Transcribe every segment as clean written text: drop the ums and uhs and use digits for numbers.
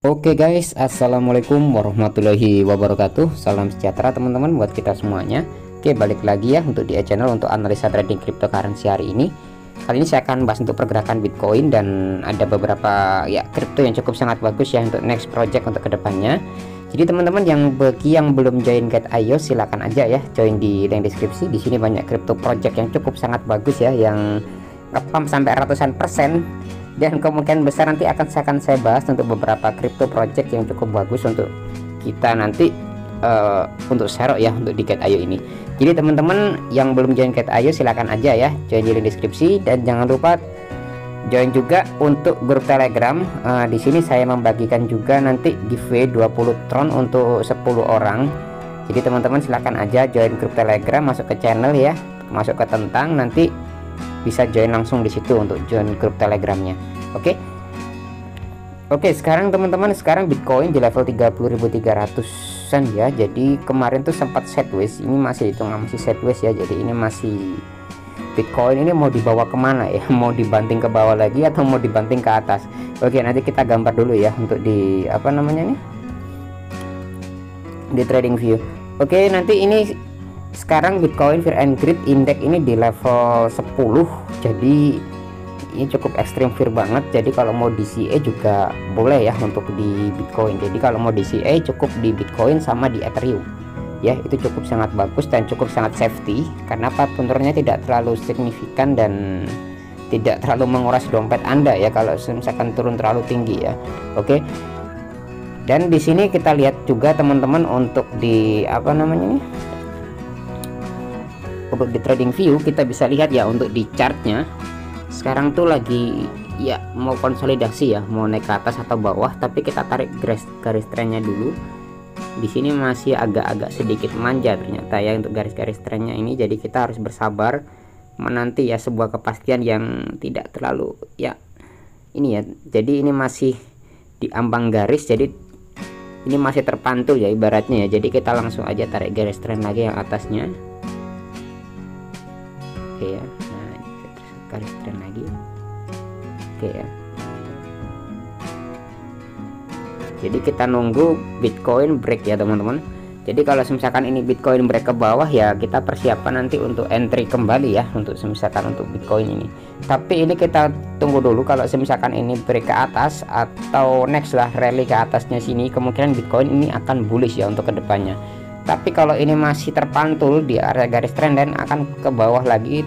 Oke guys, assalamualaikum warahmatullahi wabarakatuh. Salam sejahtera teman-teman buat kita semuanya. Oke, balik lagi ya untuk di channel untuk analisa trading cryptocurrency hari ini. Kali ini saya akan bahas untuk pergerakan Bitcoin dan ada beberapa ya kripto yang cukup sangat bagus ya untuk next project untuk kedepannya. Jadi teman-teman bagi yang belum join Get IO silakan aja ya join di link deskripsi. Di sini banyak kripto project yang cukup sangat bagus ya, yang ngepump sampai ratusan persen. Dan kemungkinan besar nanti akan saya bahas untuk beberapa crypto project yang cukup bagus untuk kita nanti untuk share ya untuk di Get IO ini. Jadi teman-teman yang belum join Get IO silakan aja ya join di link deskripsi, dan jangan lupa join juga untuk grup Telegram. Di sini saya membagikan juga nanti giveaway 20 tron untuk 10 orang. Jadi teman-teman silakan aja join grup Telegram, masuk ke channel ya, masuk ke tentang, nanti bisa join langsung di situ untuk join grup Telegramnya. Oke, sekarang teman-teman, sekarang Bitcoin di level 30.300-an ya. Jadi kemarin tuh sempat sideways, ini masih hitungan masih sideways ya. Jadi ini masih Bitcoin ini mau dibawa kemana ya? Mau dibanting ke bawah lagi atau mau dibanting ke atas? Oke, nanti kita gambar dulu ya untuk di apa namanya nih, di trading view. Oke, nanti ini sekarang Bitcoin Fear and Greed Index ini di level 10. Jadi ini cukup ekstrim fear banget. Jadi kalau mau DCA juga boleh ya untuk di Bitcoin. Jadi kalau mau DCA cukup di Bitcoin sama di Ethereum ya, itu cukup sangat bagus dan cukup sangat safety karena apa, penurunannya tidak terlalu signifikan dan tidak terlalu menguras dompet Anda ya kalau misalkan turun terlalu tinggi ya. Oke, dan di sini kita lihat juga teman-teman untuk di apa namanya nih, untuk di trading view kita bisa lihat ya untuk di chartnya sekarang tuh lagi ya mau konsolidasi ya, mau naik ke atas atau bawah, tapi kita tarik garis trennya dulu. Di sini masih agak-agak sedikit manja ternyata ya untuk garis-garis trennya ini. Jadi kita harus bersabar menanti ya sebuah kepastian yang tidak terlalu ya ini ya. Jadi ini masih di ambang garis, jadi ini masih terpantul ya ibaratnya ya. Jadi kita langsung aja tarik garis tren lagi yang atasnya. Oke ya, nah garis tren lagi. Oke ya, jadi kita nunggu Bitcoin break ya teman-teman. Jadi kalau misalkan ini Bitcoin break ke bawah ya, kita persiapan nanti untuk entry kembali ya untuk misalkan untuk Bitcoin ini. Tapi ini kita tunggu dulu, kalau misalkan ini break ke atas atau next lah rally ke atasnya sini, kemungkinan Bitcoin ini akan bullish ya untuk kedepannya. Tapi kalau ini masih terpantul di area garis trend dan akan ke bawah lagi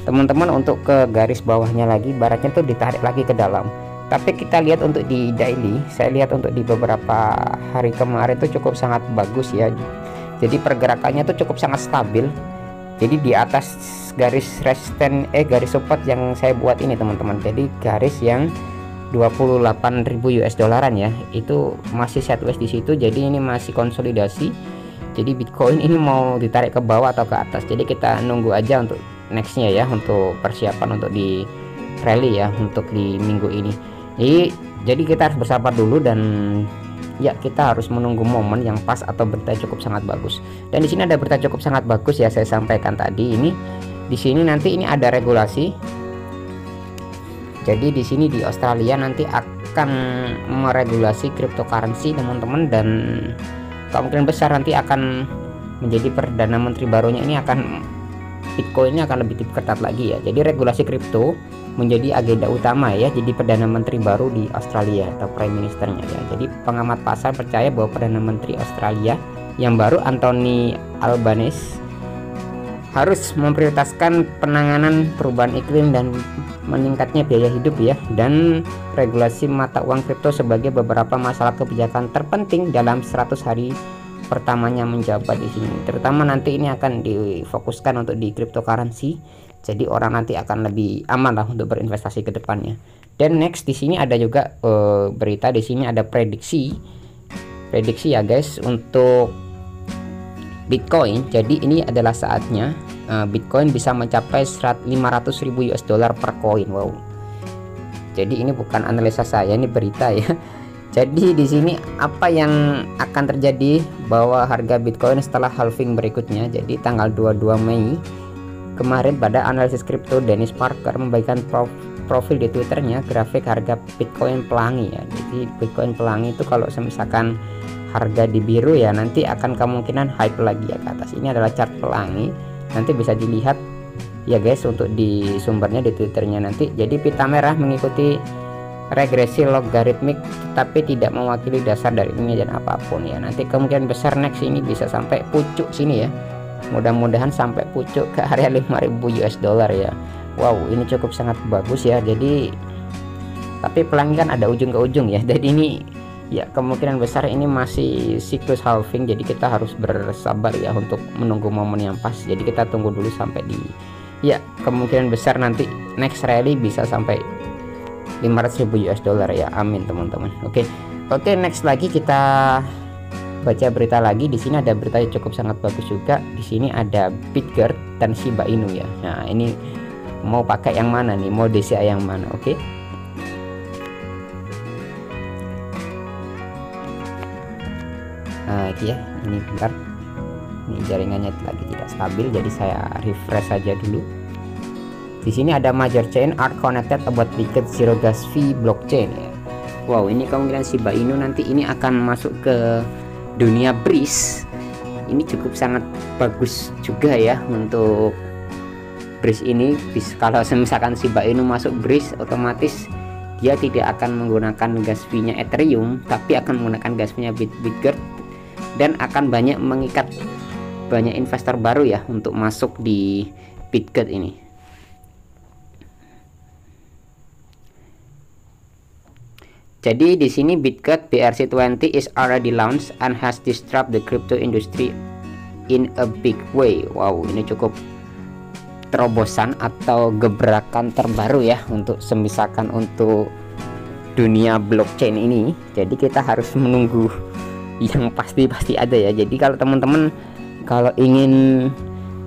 teman-teman, untuk ke garis bawahnya lagi baratnya tuh ditarik lagi ke dalam. Tapi kita lihat untuk di daily, saya lihat untuk di beberapa hari kemarin tuh cukup sangat bagus ya. Jadi pergerakannya tuh cukup sangat stabil. Jadi di atas garis resisten garis support yang saya buat ini teman-teman. Jadi garis yang 28.000 US dollaran ya, itu masih sideways di situ. Jadi ini masih konsolidasi. Jadi Bitcoin ini mau ditarik ke bawah atau ke atas. Jadi kita nunggu aja untuk nextnya ya, untuk persiapan untuk di rally ya untuk di minggu ini. Jadi kita harus bersabar dulu dan ya kita harus menunggu momen yang pas atau berita cukup sangat bagus. Dan di sini ada berita cukup sangat bagus ya, saya sampaikan tadi ini. Di sini nanti ini ada regulasi. Jadi di sini di Australia nanti akan meregulasi cryptocurrency teman-teman, dan kemungkinan besar nanti akan menjadi perdana menteri barunya ini akan Bitcoin ini akan lebih ketat lagi ya. Jadi regulasi kripto menjadi agenda utama ya. Jadi perdana menteri baru di Australia atau prime ministernya ya. Jadi pengamat pasar percaya bahwa perdana menteri Australia yang baru Anthony Albanese harus memprioritaskan penanganan perubahan iklim dan meningkatnya biaya hidup ya, dan regulasi mata uang kripto sebagai beberapa masalah kebijakan terpenting dalam 100 hari pertamanya menjabat di sini. Terutama nanti ini akan difokuskan untuk di cryptocurrency. Jadi orang nanti akan lebih aman lah untuk berinvestasi ke depannya. Dan next di sini ada juga berita, di sini ada prediksi ya guys untuk Bitcoin. Jadi ini adalah saatnya Bitcoin bisa mencapai 500.000 US dollar per koin. Wow. Jadi ini bukan analisa saya, ini berita ya. Jadi di sini apa yang akan terjadi bahwa harga Bitcoin setelah halving berikutnya. Jadi tanggal 22 Mei kemarin pada analisis kripto Dennis Parker membagikan profil di Twitternya grafik harga Bitcoin pelangi ya. Jadi Bitcoin pelangi itu kalau misalkan harga di biru ya nanti akan kemungkinan hype lagi ya ke atas. Ini adalah chart pelangi, nanti bisa dilihat ya guys untuk di sumbernya di Twitternya nanti. Jadi pita merah mengikuti regresi logaritmik tetapi tidak mewakili dasar dari ini dan apapun ya. Nanti kemungkinan besar next ini bisa sampai pucuk sini ya. Mudah-mudahan sampai pucuk ke area 5.000 US dollar ya. Wow, ini cukup sangat bagus ya. Jadi tapi pelangi kan ada ujung ke ujung ya. Jadi ini ya kemungkinan besar ini masih siklus halving. Jadi kita harus bersabar ya untuk menunggu momen yang pas. Jadi kita tunggu dulu sampai di ya kemungkinan besar nanti next rally bisa sampai 500.000 US dollar ya. Amin teman-teman. Oke, next lagi kita baca berita lagi. Di sini ada berita yang cukup sangat bagus juga. Di sini ada Bitgert dan Shiba Inu ya. Nah, ini mau pakai yang mana nih? Mau DCA yang mana? Oke. Nah, ini ya. Ini bentar. Ini jaringannya lagi tidak stabil, jadi saya refresh saja dulu. Di sini ada major chain are connected about Bitgert zero gas fee blockchain ya. Wow, ini kemungkinan Shiba Inu nanti ini akan masuk ke dunia BRIS. Ini cukup sangat bagus juga ya untuk BRIS ini. Kalau misalkan Shiba Inu masuk BRIS, otomatis dia tidak akan menggunakan gas fee-nya Ethereum, tapi akan menggunakan gas fee-nya Bitgert, dan akan banyak mengikat banyak investor baru ya untuk masuk di Bitgert ini. Jadi di sini Bitgert BRC20 is already launched and has disrupted the crypto industry in a big way. Wow, ini cukup terobosan atau gebrakan terbaru ya untuk semisalkan untuk dunia blockchain ini. Jadi kita harus menunggu yang pasti ada ya. Jadi kalau teman-teman kalau ingin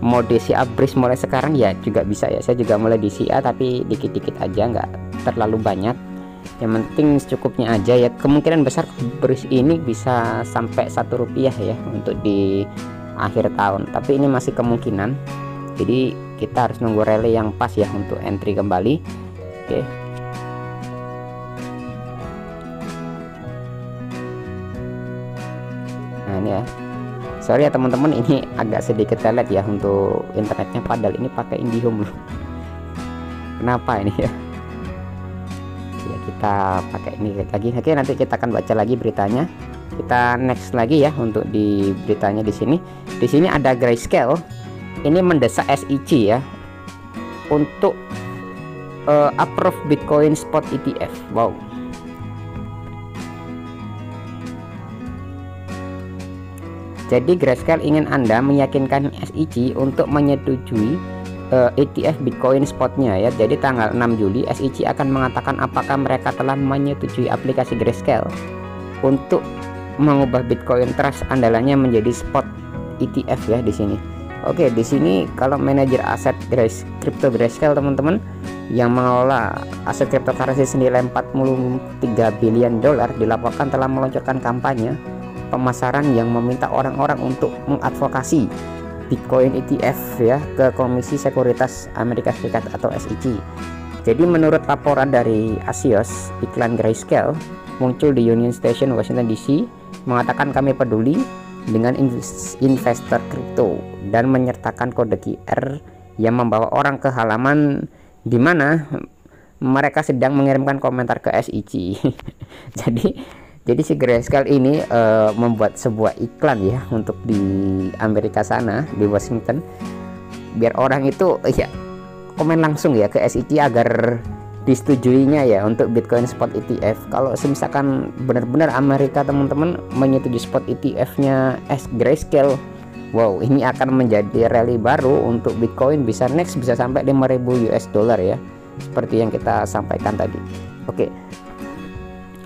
mau DCA BRIS mulai sekarang ya juga bisa ya. Saya juga mulai DCA tapi dikit-dikit aja, nggak terlalu banyak. Yang penting secukupnya aja ya. Kemungkinan besar BRIS ini bisa sampai Rp1 ya untuk di akhir tahun, tapi ini masih kemungkinan. Jadi kita harus nunggu rally yang pas ya untuk entry kembali. Oke. Nah ini ya, sorry ya teman-teman, ini agak sedikit telat ya untuk internetnya, padahal ini pakai IndiHome loh. Kenapa ini ya? Ya kita pakai ini lagi. Oke, nanti kita akan baca lagi beritanya. Kita next lagi ya untuk di beritanya. Di sini ada Grayscale. Ini mendesak SEC ya untuk approve Bitcoin spot ETF. Wow. Jadi Grayscale ingin Anda meyakinkan SEC untuk menyetujui ETF Bitcoin spotnya ya. Jadi tanggal 6 Juli SEC akan mengatakan apakah mereka telah menyetujui aplikasi Grayscale untuk mengubah Bitcoin Trust andalannya menjadi spot ETF ya di sini. Oke, di sini kalau manajer aset crypto Grayscale teman-teman yang mengelola aset cryptocurrency senilai 43 billion dolar dilaporkan telah meluncurkan kampanye pemasaran yang meminta orang-orang untuk mengadvokasi Bitcoin ETF ya ke Komisi Sekuritas Amerika Serikat atau SEC. Jadi menurut laporan dari Axios, iklan Grayscale muncul di Union Station, Washington DC, mengatakan kami peduli dengan investor kripto dan menyertakan kode QR yang membawa orang ke halaman di mana mereka sedang mengirimkan komentar ke SEC. Jadi si Grayscale ini membuat sebuah iklan ya untuk di Amerika sana, di Washington, biar orang itu ya komen langsung ya ke SEC agar disetujuinya ya untuk Bitcoin spot ETF. Kalau misalkan benar-benar Amerika teman-teman menyetujui spot ETF-nya Grayscale, wow, ini akan menjadi rally baru untuk Bitcoin, bisa next bisa sampai 5.000 US dollar ya, seperti yang kita sampaikan tadi. Oke.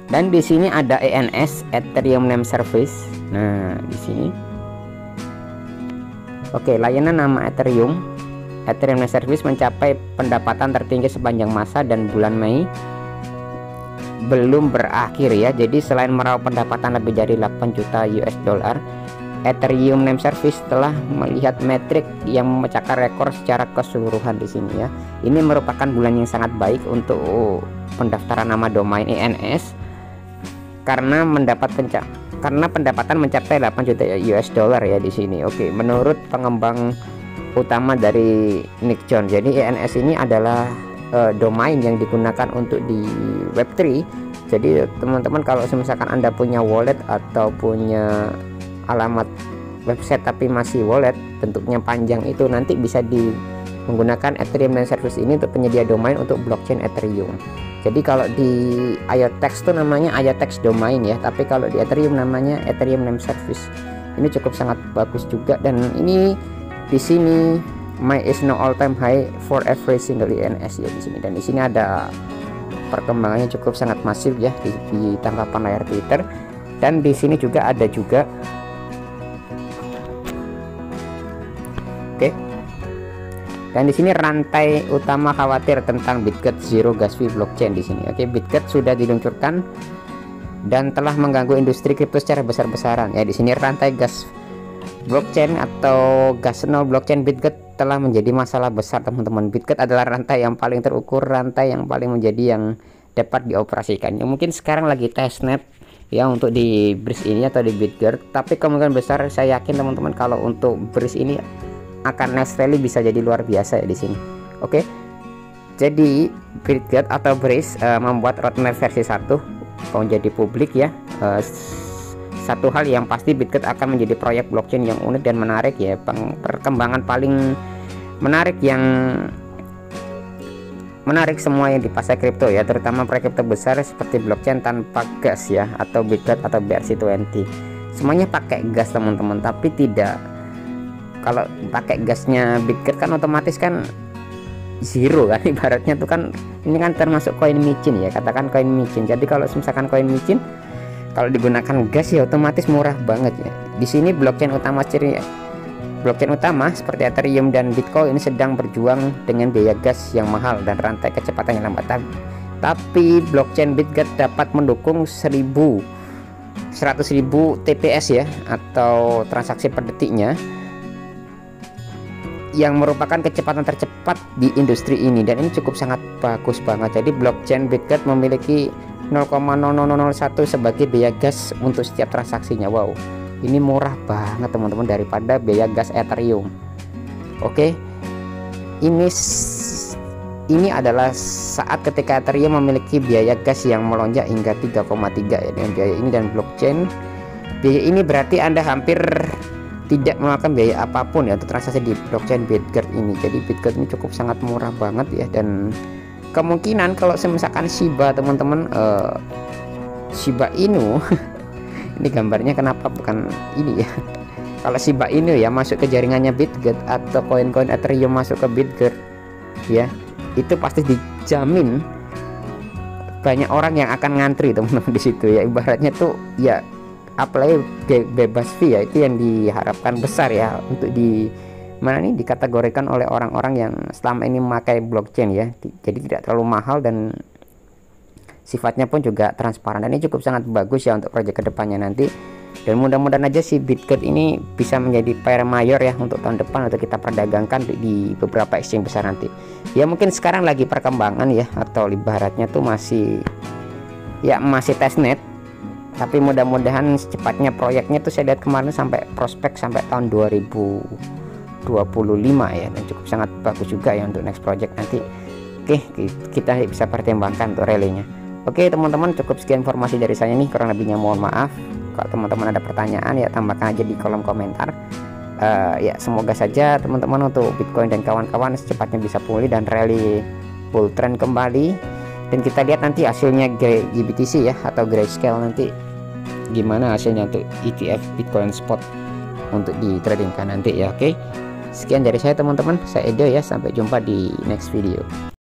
Dan di sini ada ENS, Ethereum Name Service. Nah, di sini. Oke, layanan nama Ethereum Name Service mencapai pendapatan tertinggi sepanjang masa dan bulan Mei belum berakhir ya. Jadi selain meraup pendapatan lebih dari 8 juta US dollar, Ethereum name service telah melihat metrik yang memecahkan rekor secara keseluruhan di sini ya. Ini merupakan bulan yang sangat baik untuk pendaftaran nama domain ENS karena pendapatan mencapai 8 juta US dollar ya di sini. Oke, menurut pengembang utama dari Nick John. Jadi ENS ini adalah domain yang digunakan untuk di Web3. Jadi teman-teman kalau misalkan Anda punya wallet atau punya alamat website tapi masih wallet bentuknya panjang, itu nanti bisa menggunakan Ethereum name service ini untuk penyedia domain untuk blockchain Ethereum. Jadi kalau di IOTeX itu namanya IOTeX domain ya, tapi kalau di Ethereum namanya Ethereum name service. Ini cukup sangat bagus juga, dan ini di sini my is no all time high for every single ENS ya di sini. Dan di sini ada perkembangannya cukup sangat masif ya di tangkapan layar Twitter. Dan di sini juga ada Oke. Dan di sini rantai utama khawatir tentang Bitget Zero Gas Fee blockchain di sini. Oke, Bitget sudah diluncurkan dan telah mengganggu industri kripto secara besar-besaran. Ya, di sini rantai gas blockchain atau gas nol blockchain Bitget telah menjadi masalah besar, teman-teman. Bitget adalah rantai yang paling terukur, rantai yang paling menjadi yang dapat dioperasikan. Ya, mungkin sekarang lagi testnet ya untuk di Bridge ini atau di Bitget, tapi kemungkinan besar saya yakin teman-teman kalau untuk Bridge ini akan next rally bisa jadi luar biasa ya di sini. Oke. Jadi Bitget atau Bridge membuat roadmap versi 1 menjadi publik ya. Satu hal yang pasti, Bitget akan menjadi proyek blockchain yang unik dan menarik ya. Perkembangan paling menarik yang menarik semua yang di pasar kripto ya, terutama proyek kripto besar seperti blockchain tanpa gas ya, atau Bitget atau BRC20. Semuanya pakai gas teman-teman, tapi tidak, kalau pakai gasnya Bitget kan otomatis kan zero kan ibaratnya tuh kan. Ini kan termasuk koin micin ya, katakan koin micin. Jadi kalau misalkan koin micin kalau digunakan gas ya otomatis murah banget ya. Di sini blockchain utama seperti Ethereum dan Bitcoin sedang berjuang dengan biaya gas yang mahal dan rantai kecepatan yang lambat. Tapi blockchain Bitget dapat mendukung 100.000 TPS ya, atau transaksi per detiknya, yang merupakan kecepatan tercepat di industri ini, dan ini cukup sangat bagus banget. Jadi blockchain Bitget memiliki 0,0001 sebagai biaya gas untuk setiap transaksinya. Wow, ini murah banget teman-teman daripada biaya gas Ethereum. Oke, ini adalah saat ketika Ethereum memiliki biaya gas yang melonjak hingga 3,3 ya dengan biaya ini. Dan blockchain biaya ini berarti Anda hampir tidak memakan biaya apapun ya untuk transaksi di blockchain Bitget ini. Jadi Bitget ini cukup sangat murah banget ya, dan kemungkinan kalau misalkan Shiba teman-teman, Shiba Inu ini gambarnya kenapa bukan ini ya, kalau Shiba Inu ya masuk ke jaringannya Bitget atau koin-koin Ethereum masuk ke Bitget ya, itu pasti dijamin banyak orang yang akan ngantri teman-teman di situ ya. Ibaratnya tuh ya apply bebas fee ya, itu yang diharapkan besar ya untuk dikategorikan oleh orang-orang yang selama ini memakai blockchain ya. Jadi tidak terlalu mahal dan sifatnya pun juga transparan, dan ini cukup sangat bagus ya untuk proyek kedepannya nanti. Dan mudah-mudahan aja si Bitget ini bisa menjadi player mayor ya untuk tahun depan, untuk kita perdagangkan di beberapa exchange besar nanti ya. Mungkin sekarang lagi perkembangan ya, atau ibaratnya tuh masih testnet, tapi mudah-mudahan secepatnya proyeknya tuh saya lihat kemarin sampai prospek sampai tahun 2025 ya, dan cukup sangat bagus juga ya untuk next project nanti. Oke, kita bisa pertimbangkan untuk rally-nya. Oke teman-teman, cukup sekian informasi dari saya nih, kurang lebihnya mohon maaf. Kalau teman-teman ada pertanyaan ya tambahkan aja di kolom komentar. Ya semoga saja teman-teman untuk Bitcoin dan kawan-kawan secepatnya bisa pulih dan rally bull trend kembali, dan kita lihat nanti hasilnya GBTC ya atau Grayscale nanti gimana hasilnya untuk ETF Bitcoin spot untuk ditradingkan nanti ya. Oke, sekian dari saya teman-teman, saya Edo ya, sampai jumpa di next video.